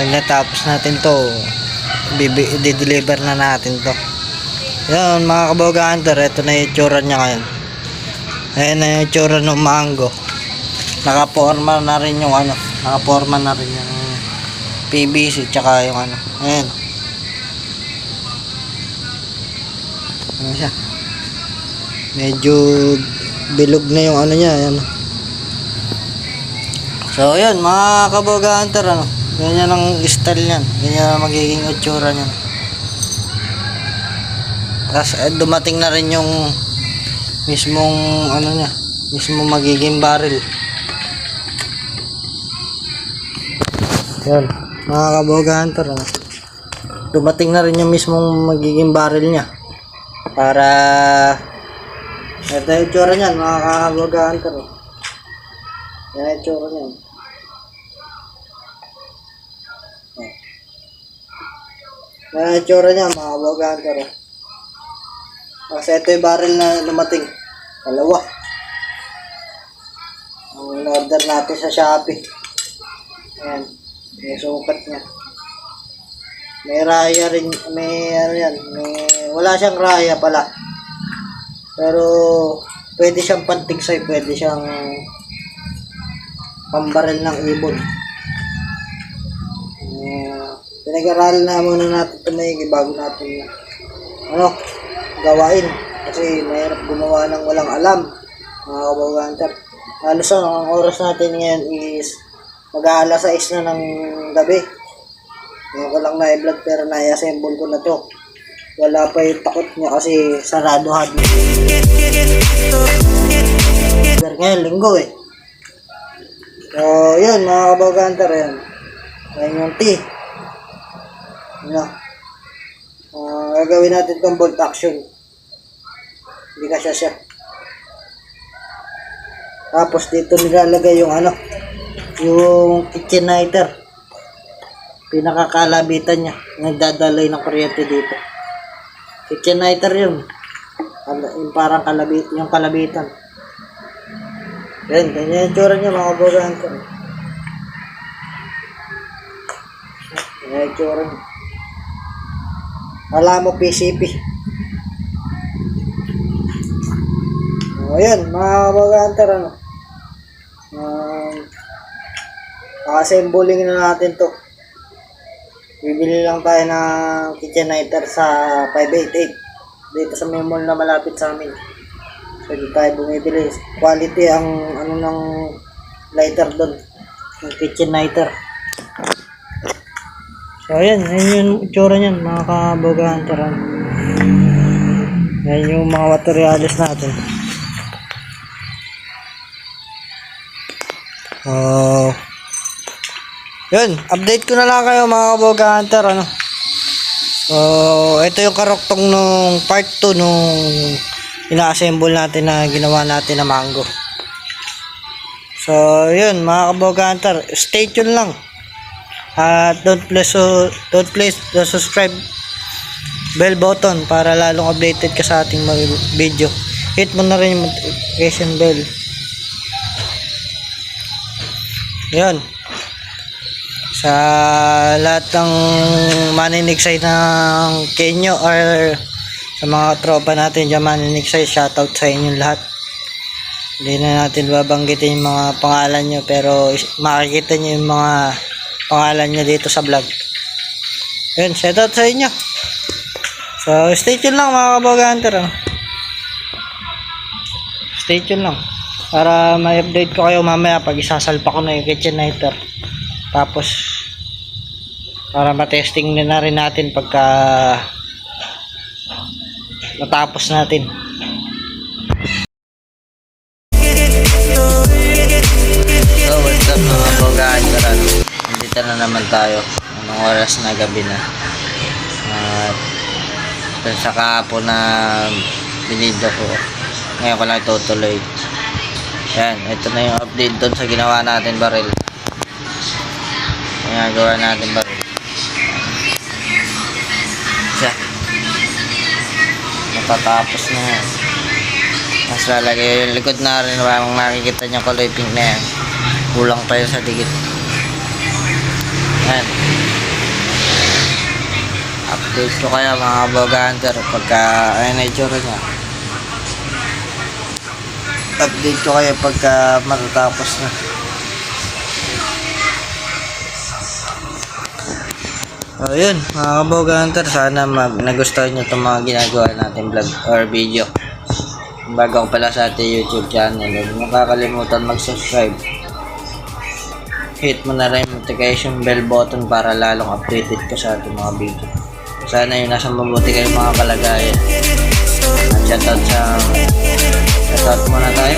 natapos natin to, i-deliver na natin to. Yan mga kaboga hunter, ito na yung itsura nya ngayon. Ayan na yung itsura ng mango. Nakaporma na rin yung ano, nakaporma na rin yung PVC tsaka yung ano. Ayan. Ano siya? Medyo bilog na yung ano niya, ayan. So yun mga kaboga hunter, ano, ganyan ang style niyan, ganyan ang magiging itsura niyan. Tapos dumating na rin yung mismong ano niya, mismong magiging barrel. Yan mga kaboga hunter, ano, dumating na rin yung mismong magiging barrel niya. Para ito yung itsura niyan mga kaboga hunter. Yan yung itsura niyan. Yan yung itsura niyan mga kaboga hunter. Kasi ito yung barrel na lumating. Dalawa. Ang in-order natin sa Shopee. Ayan. May sukat niya. May raya rin. May ano yan. Wala siyang raya pala. Pero pwede siyang pantigsay. Pwede siyang pambaril ng ibon. Pinag-aralan na muna natin ito maigi bago natin ano, gawain. Kasi mahirap gumawa ng walang alam mga kaboga hunter. Halos ang oras natin ngayon is mag-aalas 6 na ng gabi. Ngayon ko lang na-vlog pero na-assemble ko na to. Wala pa yung takot niya kasi sarado hardware. Ngayon linggo eh. So yun mga kaboga hunter, yan. Yan yung T. Ano? Gagawin natin itong bolt action. Hindi ka siya. Tapos dito nilalagay yung ano, yung kitchen lighter. Pinakakalabitan niya. Nagdadalay ng kuryente dito. Kitchen lighter yun. Yung parang yung kalabitan. Yan, ganyan yung tsura niya mga kaboga hunter. Ganyan yung tsura niya. Wala mo PCP. O yan mga kaboga hunter, ano, assembling na natin to. Bibili lang tayo ng kitchen lighter sa 588 dito sa may mall na malapit sa amin. So dito tayo bumibili. Quality ang ano ng lighter doon, ng kitchen lighter. So ayan, ayun yung itsura niyan mga kaboga hunter. Ayan yung mga materials natin. Yun, update ko na lang kayo mga kaboga hunter, ano. So ito yung karoktong nung part 2 nung ina-assemble natin na ginawa natin na mango. So yun mga kaboga hunter, stay tuned lang. Don't please subscribe bell button para lalong updated ka sa ating mga video. Hit mo na rin yung notification bell. Yun, sa lahat ng maninigsay ng Kenyo or sa mga tropa natin dyan maninigsay, shoutout sa inyo lahat. Hindi na natin babanggitin yung mga pangalan nyo, pero makikita nyo yung mga pangalan niya dito sa vlog. Yun, shoutout sa inyo. So stay tuned lang mga kaboga hunter, ano? Stay tuned lang para ma-update ko kayo mamaya pag isasalpa ko na yung kitchen lighter. Tapos para ma-testing na rin natin pagka natapos natin. So what's up mga kaboga hunter, ano? Nandito na naman tayo. Anong oras na, gabi na. At sa kahapon na binidyo ko, ngayon ko lang itutuloy. Yan, ito na yung update doon sa ginawa natin barrel. Ginagawa natin barrel. Siya. Natatapos na yan. Mas lalagay yung likod na rin. Parang makikita nyo kulay pink na yan. Kulang tayo sa digit. Yan. Update ko kaya mga Boga Hunter pagka ayun na itsura niya. Update ko kaya pagka matatapos na. So yun mga Boga Hunter, sana nagustuhan nyo itong mga ginagawa natin vlog or video. Bago ko pala sa ating YouTube channel, huwag mo kakalimutan mag-subscribe. Hit mo na rin yung notification bell button para lalong updated ka sa ating mga video. Sana yun nasa mabuti kayong mga kalagayan. Shoutout muna tayo.